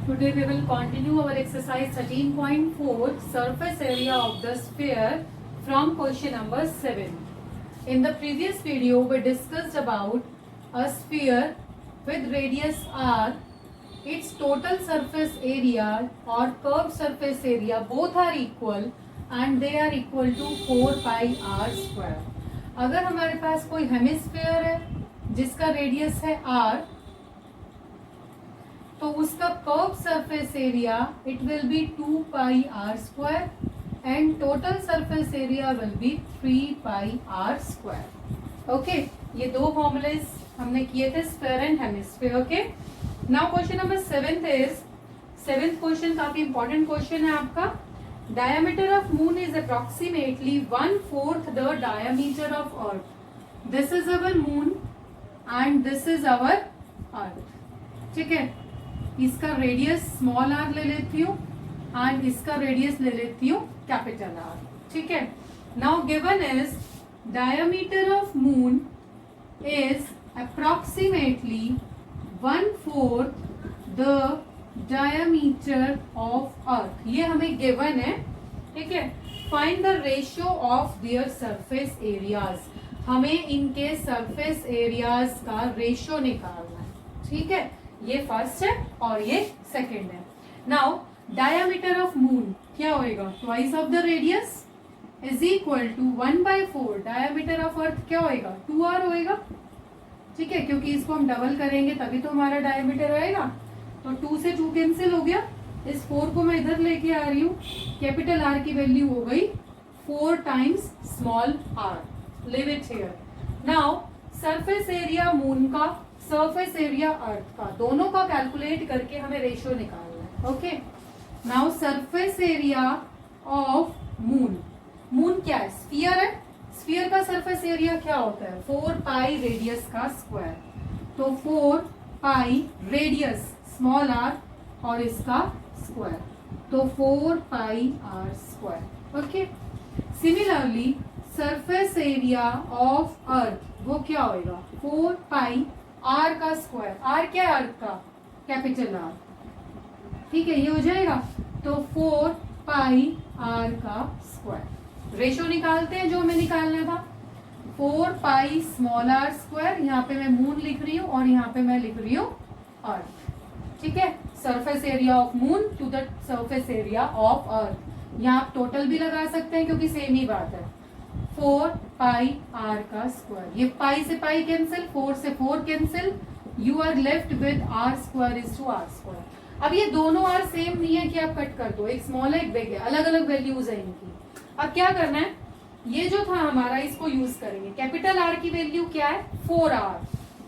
Today we will continue our exercise 13.4 surface area of the sphere from question number 7. In the previous video we discussed about a sphere with radius r, its total surface area or curved surface area both are equal and they are equal to 4 pi r square. अगर हमारे पास कोई hemisphere है जिसका radius है r, तो उसका curve surface area it will be 2 pi r square and total surface area will be 3 pi r square. Okay, ये दो फॉर्मूलेज हमने किए थे sphere and hemisphere. Okay, now question number seventh question काफी important question है आपका. Diameter of moon is approximately 1/4 the diameter of earth. This is our moon and this is our earth. ठीक है, इसका रेडियस स्मॉल आर ले लेती हूँ and इसका रेडियस ले लेती हूँ कैपिटल आर. ठीक है, now given is diameter of moon is approximately 1/4 the diameter of अर्थ. ये हमें गिवन है. ठीक है, find the ratio of their surface areas. हमें इनके सरफेस एरियाज का रेशियो निकालना है. ठीक है, ये फर्स्ट है और ये सेकंड है. नाउ डायमीटर ऑफ मून क्या होएगा? Twice of the radius is equal to 1/4. Diameter of earth क्या होएगा? 2r होएगा. ठीक है, क्योंकि इसको हम डबल करेंगे तभी तो हमारा डायमीटर होएगा. तो 2 से 2 कैंसिल हो गया. इस 4 को मैं इधर लेके आ रही हूँ. कैपिटल आर की वैल्यू हो गई 4 times small r. Leave it here. Now surface area moon का, सरफेस एरिया अर्थ का, दोनों का कैलकुलेट करके हमें रेशियो निकालना है. Okay, now surface area of moon. Moon क्या है? स्फीयर है. स्फीयर का सरफेस एरिया क्या होता है? 4 पाई रेडियस का स्क्वायर. तो 4 पाई रेडियस स्मॉल आर और इसका स्क्वायर, तो 4 pi r square. Okay, similarly surface area of earth वो क्या होगा? 4 पाई आर का स्क्वायर. आर क्या है? अर्थ का कैपिटल आर. ठीक है, ये हो जाएगा. तो 4 पाई आर का स्क्वायर. रेशियो निकालते हैं जो हमें निकालना था. 4 पाई स्मॉल आर स्क्वायर. यहाँ पे मैं मून लिख रही हूँ और यहाँ पे मैं लिख रही हूँ अर्थ. ठीक है, surface area of moon to the surface area of earth. यहाँ आप टोटल भी लगा सकते हैं क्योंकि सेम ही बात है. 4 पाई आर का स्क्वायर. ये पाई से पाई कैंसिल, 4 से 4 cancel. You are left with r square is to r square. अब ये दोनों आर सेम नहीं है कि आप कट कर दो. एक स्मॉल है एक बिग है, अलग अलग वैल्यूज है इनकी. अब क्या करना है? ये जो था हमारा इसको यूज करेंगे. कैपिटल आर की वैल्यू क्या है? 4r.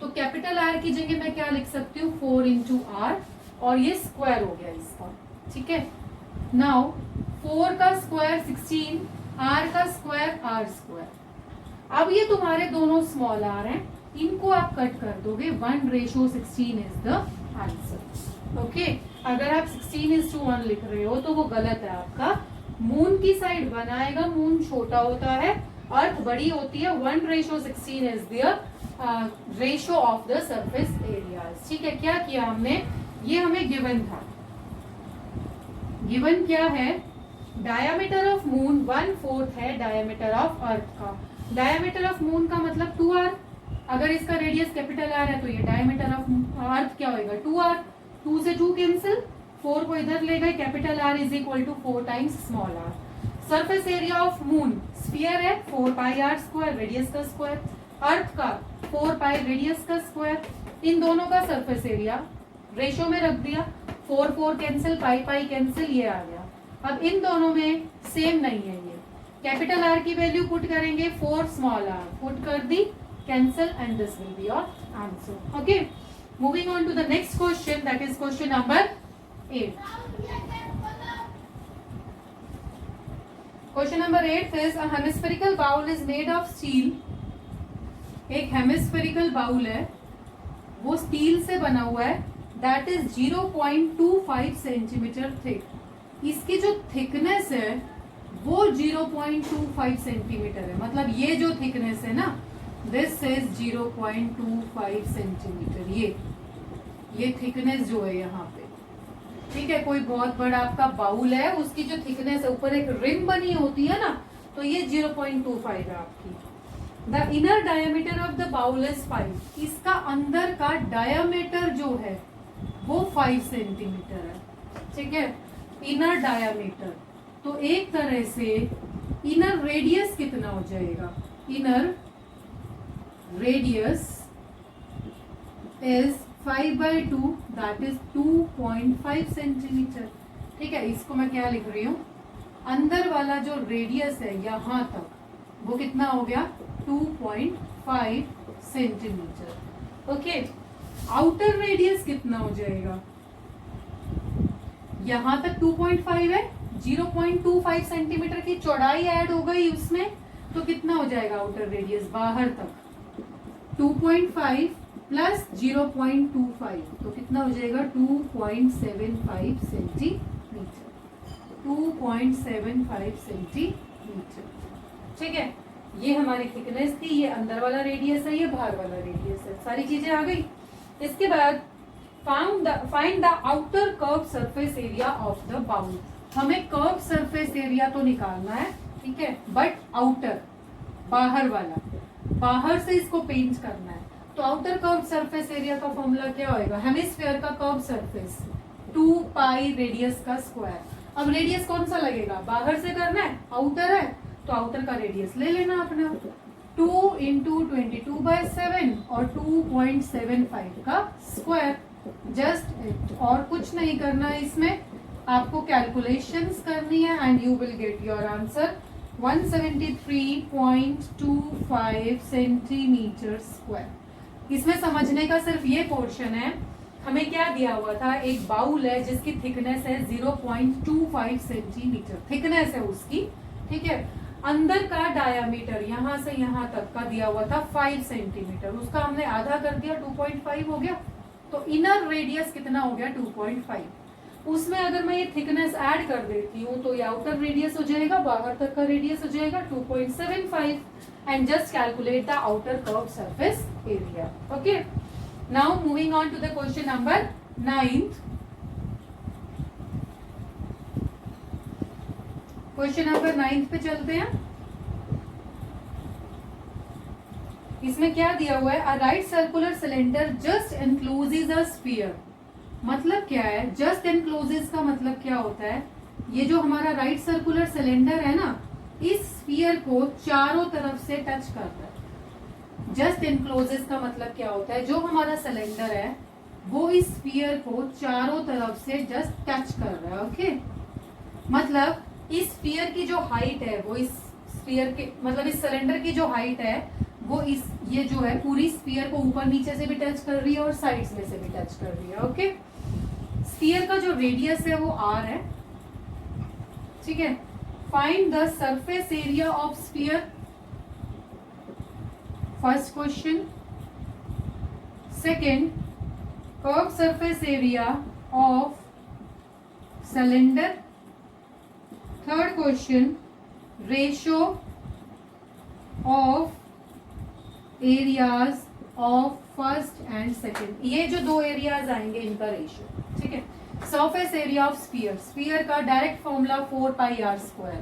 तो कैपिटल आर की जगह मैं क्या लिख सकती हूँ? 4 इंटू आर और ये स्क्वायर हो गया इसका. ठीक है, नाउ 4 का स्क्वायर 16, आर का स्क्वायर आर स्क्वायर. अब ये तुम्हारे दोनों स्मॉल आर हैं, इनको आप कट कर दोगे. 1:16 इज द आंसर. ओके, अगर आप 16:1 लिख रहे हो तो वो गलत है आपका. मून की साइड 1 आएगा. मून छोटा होता है, अर्थ बड़ी होती है. 1:16 is the ratio of the surface areas. ठीक है, क्या किया हमने? ये हमें गिवन था. गिवन क्या है? डायमीटर ऑफ मून 1/4 है डायमीटर ऑफ अर्थ का. डायमीटर ऑफ मून का मतलब 2r. अगर इसका रेडियस कैपिटल आर है तो ये डायमीटर ऑफ अर्थ क्या होगा? 2r. 2 से 2 कैंसिल, 4 को इधर ले गए. Capital r is equal to 4 times small r. Surface area of moon sphere है 4 पाई आर स्क्वायर, रेडियस का स्क्वायर. अर्थ का 4 पाई रेडियस का स्क्वायर. इन दोनों का सरफेस एरिया रेशियो में रख दिया. 4 4 कैंसिल, पाई पाई कैंसिल, ये आ गया. अब इन दोनों में सेम नहीं है. ये कैपिटल आर की वैल्यू पुट करेंगे, 4 स्मॉल आर पुट कर दी, cancel and this will be your answer. Okay, moving on to the next question, that is question number 8. Question number 8 is a hemispherical bowl is made of steel. एक hemispherical bowl है, वो steel से बना हुआ है. That is 0.25 centimetre thick. इसकी जो thickness है वो 0.25 सेंटीमीटर है. मतलब ये जो थिकनेस है ना, दिस इज 0.25 सेंटीमीटर. ये थिकनेस जो है यहाँ पे ठीक है, कोई बहुत बड़ा आपका बाउल है, उसकी जो थिकनेस है, ऊपर एक रिम बनी होती है ना, तो ये 0.25 है आपकी। The inner diameter of the bowl is 5, इसका अंदर का डायमीटर जो है वो 5 सेंटीमीटर है। ठीक है, इनर डायमीटर। तो एक तरह से इनर रेडियस कितना हो जाएगा, inner radius is 5/2, that is 2.5 centimetre. ठीक है, इसको मैं क्या लिख रही हूं, अंदर वाला जो रेडियस है यहां तक, वो कितना हो गया 2.5 सेंटीमीटर। ओके, आउटर रेडियस कितना हो जाएगा, यहां तक 2.5 है, 0.25 सेंटीमीटर की चौड़ाई ऐड हो गई उसमें, तो कितना हो जाएगा आउटर रेडियस बाहर तक, 2.5 प्लस 0.25, तो कितना हो जाएगा 2.75 सेंटीमीटर, 2.75 सेंटीमीटर। ठीक है, ये हमारी थिकनेस थी, ये अंदर वाला रेडियस है, ये बाहर वाला रेडियस है, सारी चीजें आ गई। इसके बाद find the outer curve surface area of the bowl. हमें कर्व सरफेस एरिया तो निकालना है, ठीक है, बट आउटर, बाहर वाला, बाहर से इसको पेंट करना है। तो आउटर कर्व सरफेस एरिया का फॉर्मूला क्या होएगा, हेमिस्फीयर का कर्व सरफेस 2 पाई रेडियस का स्क्वायर। अब रेडियस कौन सा लगेगा, बाहर से करना है, आउटर है, तो आउटर का रेडियस ले लेना अपना, 2 इंटू 22/7 और 2.75 का स्क्वायर, जस्ट, और कुछ नहीं करना है इसमें, आपको कैलकुलेशंस करनी है and you will get your answer 173.25 centimetre square. इसमें समझने का सिर्फ ये पोर्शन है, हमें क्या दिया हुआ था, एक बाउल है जिसकी थिकनेस है 0.25 सेंटीमीटर, थिकनेस है उसकी। ठीक है, अंदर का डायामीटर यहां से यहां तक का दिया हुआ था 5 सेंटीमीटर, उसका हमने आधा कर दिया, 2.5 हो गया। तो इनर रेडियस कितना हो गया 2.5, उसमें अगर मैं ये थिकनेस ऐड कर देती हूँ तो ये आउटर रेडियस हो जाएगा, बाहर तक का रेडियस हो जाएगा 2.75, and just calculate the outer curve surface area. Okay, now moving on to the question number 9th। Question number 9th पे चलते हैं। इसमें क्या दिया हुआ है, a right circular cylinder just encloses a sphere. मतलब क्या है, जस्ट एनक्लोजेस का मतलब क्या होता है, ये जो हमारा राइट सर्कुलर सिलेंडर है ना, इस स्फीयर को चारों तरफ से टच करता है। जस्ट एनक्लोजेस का मतलब क्या होता है, जो हमारा सिलेंडर है वो इस स्फीयर को चारों तरफ से जस्ट टच कर रहा है। ओके, मतलब इस स्फीयर की जो हाइट है, वो इस स्फीयर के, मतलब इस सिलेंडर की जो हाइट है वो इस, ये जो है पूरी स्फीयर को ऊपर नीचे से भी टच कर रही है और साइड्स में से भी टच कर रही है। ओके, स्फीयर का जो रेडियस है वो r है। ठीक है, find the surface area of sphere, first question. Second, curve surface area of cylinder. Third question, ratio of areas of first and second. ये जो दो एरियाज आएंगे इनका रेशियो। ठीक है, surface area of sphere, sphere का डायरेक्ट फॉर्मूला 4πr²।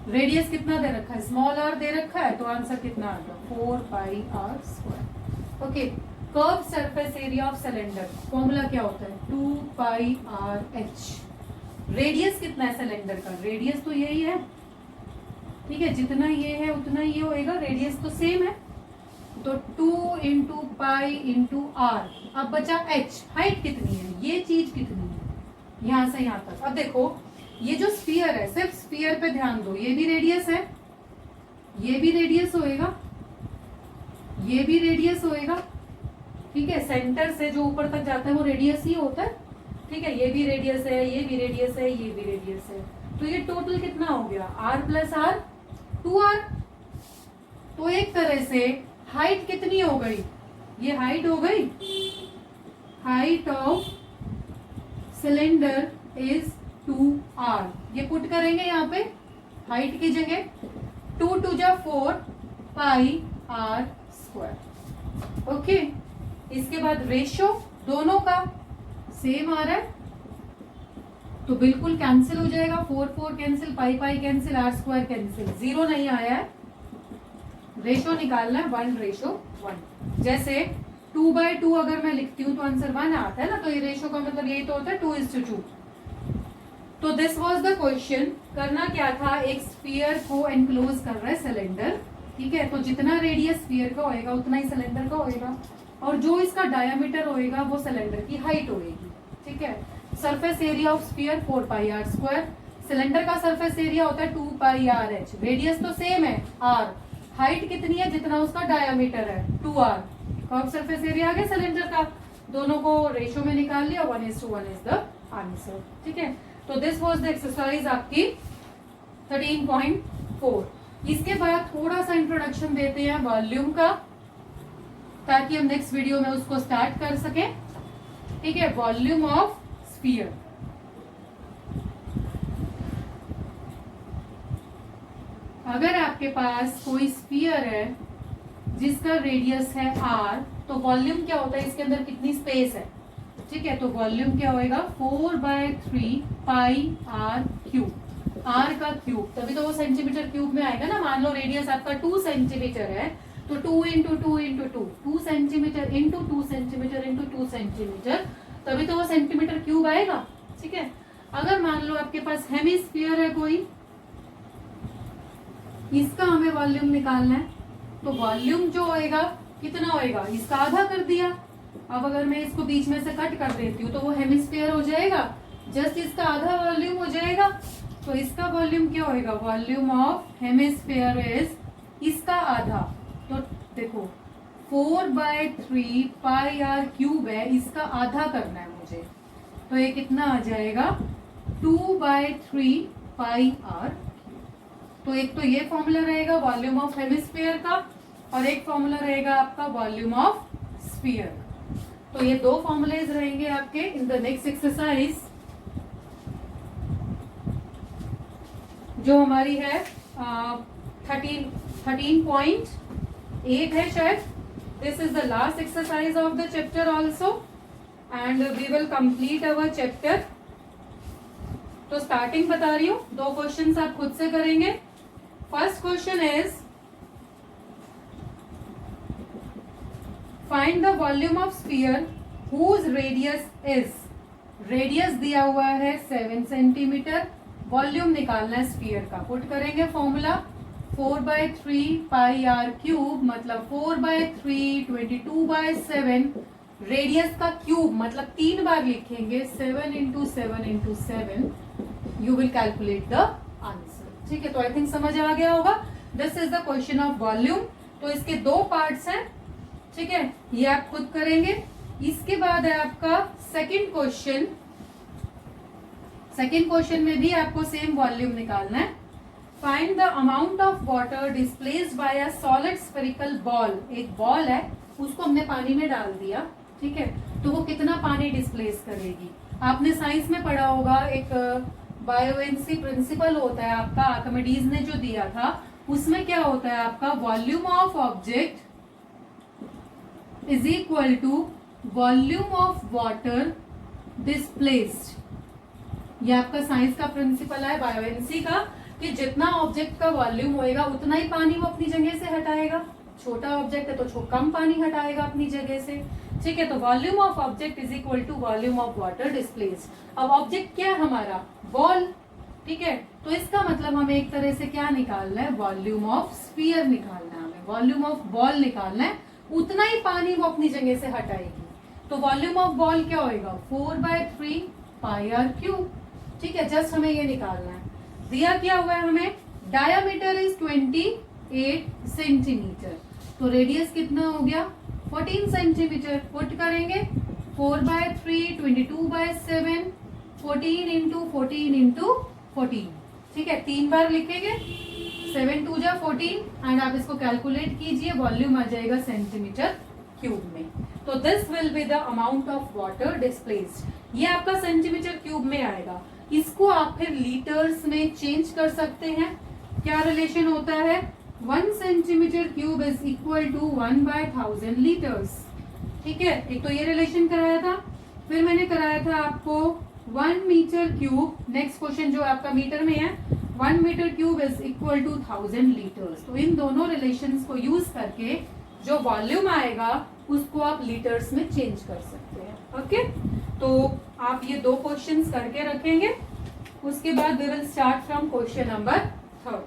रेडियस कितना दे रखा है, स्मॉल r दे रखा है, तो आंसर कितना आ गया 4πr²। Okay, curve surface area of cylinder, formula क्या होता है 2πrh। रेडियस कितना है सिलेंडर का, रेडियस तो यही है। ठीक है, जितना ये है उतना ये होएगा, रेडियस तो सेम है, तो 2 इंटू पाई इंटू आर। अब बचा h, हाइट कितनी है, ये चीज कितनी है यहां से यहां तक। अब देखो ये जो स्फीयर है, सिर्फ स्फीयर पे ध्यान दो, ये भी रेडियस है, ये भी रेडियस होएगा, ये भी रेडियस होएगा। ठीक है, सेंटर से जो ऊपर तक जाता है वो रेडियस ही होता है। ठीक है, ये भी रेडियस है, ये भी रेडियस है, ये भी रेडियस है, तो ये टोटल कितना हो गया r प्लस r 2r। तो एक तरह से हाइट कितनी हो गई, ये हाइट हो गई, height of cylinder is 2r। ये पुट करेंगे यहाँ पे हाइट की जगह, 2 2 जा 4 πr²। ओके, इसके बाद रेशियो दोनों का सेम आ रहा है, तो बिल्कुल कैंसिल हो जाएगा, 4 4 कैंसिल, pi pi cancel, r square cancel, zero नहीं आया है, रेशो निकालना है 1:1। जैसे 2/2 अगर मैं लिखती हूँ तो आंसर 1 आता है ना, तो ये रेशो का मतलब यही तो होता है 2:2। तो दिस वाज द क्वेश्चन। करना क्या था, एक स्फीयर को एनक्लोज कर रहा है सिलेंडर, ठीक है, तो जितना रेडियस स्फीयर का होएगा उतना ही सिलेंडर का होएगा, और जो इसका डायमीटर होएगा वो सिलेंडर की हाइट होएगी, ठीक है। Surface area of sphere 4πr², cylinder का सरफेस एरिया होता है 2πrh, रेडियस तो सेम है r, हाइट कितनी है, जितना उसका डायमीटर है 2r, कर्व सरफेस एरिया आ गया सिलेंडर का, दोनों को रेशो में निकाल लिया, 1:1 इज द आंसर, ठीक है। तो दिस वाज द एक्सरसाइज आपकी 13.4। इसके बाद थोड़ा सा इंट्रोडक्शन देते हैं वॉल्यूम का, ताकि हम नेक्स्ट वीडियो में उसको स्टार्ट कर सके, ठीक है। वॉल्यूम ऑफ स्फीयर, अगर आपके पास कोई स्फीयर है जिसका रेडियस है r, तो वॉल्यूम क्या होता है, इसके अंदर कितनी स्पेस है, ठीक है। तो वॉल्यूम क्या होएगा 4/3πr³, r का क्यूब, तभी तो वो सेंटीमीटर क्यूब में आएगा ना। मान लो रेडियस आपका 2 सेंटीमीटर है, तो 2 × 2 × 2, 2 centimetre into 2 centimetre into 2 centimetre, तभी तो वो सेंटीमीटर क्यूब आएगा, ठीक है। अगर मान लो आपके पास हेमिस्फीयर है कोई, इसका हमें वॉल्यूम निकालना है, तो वॉल्यूम जो होएगा कितना होएगा, इसका आधा कर दिया। अब अगर मैं इसको बीच में से कट कर देती हूँ तो वो हेमिस्फीयर हो जाएगा, जस्ट इसका आधा वॉल्यूम हो जाएगा। तो इसका वॉल्यूम क्या होएगा, वॉल्यूम ऑफ हेमिस्फीयर इज इसका आधा, तो देखो 4/3πr³ है, इसका आधा करना है मुझे, तो ये कितना आ जाएगा 2/3πr। तो एक तो ये फॉर्मूला रहेगा वॉल्यूम ऑफ हेमिस्फीयर का, और एक फॉर्मूला रहेगा आपका वॉल्यूम ऑफ स्फीयर। तो ये दो फॉर्मूलेज रहेंगे आपके इन द नेक्स्ट एक्सरसाइज, जो हमारी है 13.8 है शायद। This is the last exercise of the chapter also, and we will complete our chapter. तो स्टार्टिंग बता रही हूँ, दो क्वेश्चंस आप खुद से करेंगे। First question is find the volume of sphere whose radius is, radius दिया हुआ है 7 सेंटीमीटर, वॉल्यूम निकालना है स्फीयर का। पुट करेंगे फॉर्मूला 4/3πr³ मतलब 4/3 22/7, रेडियस का क्यूब मतलब 3 बार लिखेंगे, 7 × 7 × 7, you will calculate the answer, ठीक है। तो आई थिंक समझ आ गया होगा। This is the question of volume. तो इसके दो पार्ट्स हैं, ठीक है, ये आप खुद करेंगे। इसके बाद है आपका सेकंड क्वेश्चन। सेकंड क्वेश्चन में भी आपको सेम वॉल्यूम निकालना है। Find the amount of water displaced by a solid spherical ball, एक बॉल है उसको हमने पानी में डाल दिया, ठीक है, तो वो कितना पानी डिस्प्लेस करेगी। आपने साइंस में पढ़ा होगा, एक बायोएंसी प्रिंसिपल होता है आपका, आर्किमिडीज ने जो दिया था, उसमें क्या होता है आपका volume of object is equal to volume of water displaced. ये आपका साइंस का प्रिंसिपल है बायोएंसी का, कि जितना ऑब्जेक्ट का वॉल्यूम होएगा उतना ही पानी वो अपनी जगह से हटाएगा। छोटा ऑब्जेक्ट है तो कम पानी हटाएगा अपनी जगह से, ठीक है। तो volume of object is equal to volume of water displaced. अब ऑब्जेक्ट क्या है हमारा, बॉल, ठीक है, तो इसका मतलब हमें एक तरह से क्या निकालना है, वॉल्यूम ऑफ स्फीयर निकालना है हमें, वॉल्यूम ऑफ बॉल निकालना है, उतना ही पानी वो अपनी जगह से हटाएगी। तो वॉल्यूम ऑफ बॉल क्या होएगा 4/3πr³, ठीक है, जस्ट हमें ये निकालना है। दिया क्या हुआ है हमें, डायामीटर इज 28 सेंटीमीटर, तो रेडियस कितना हो गया 14 सेंटीमीटर। पुट करेंगे 4/3 22/7, 14 × 14 × 14, ठीक है, 3 बार लिखेंगे, 7 2 जा 14, एंड आप इसको कैलकुलेट कीजिए, वॉल्यूम आ जाएगा सेंटीमीटर क्यूब में। तो this will be the amount of water displaced, ये आपका सेंटीमीटर क्यूब में आएगा। इसको आप फिर लीटर्स में चेंज कर सकते हैं। क्या रिलेशन होता है, 1 centimetre cube is equal to 1/1000 litres, ठीक है। एक तो ये रिलेशन कराया था, फिर मैंने कराया था आपको 1 मीटर क्यूब, नेक्स्ट क्वेश्चन जो आपका मीटर में है, 1 metre cube is equal to 1000 litres. तो इन दोनों रिलेशंस को यूज करके जो वॉल्यूम आएगा उसको आप लीटर्स में चेंज कर सकते हैं। ओके, तो आप ये दो क्वेश्चंस करके रखेंगे, उसके बाद we will start from question number 3।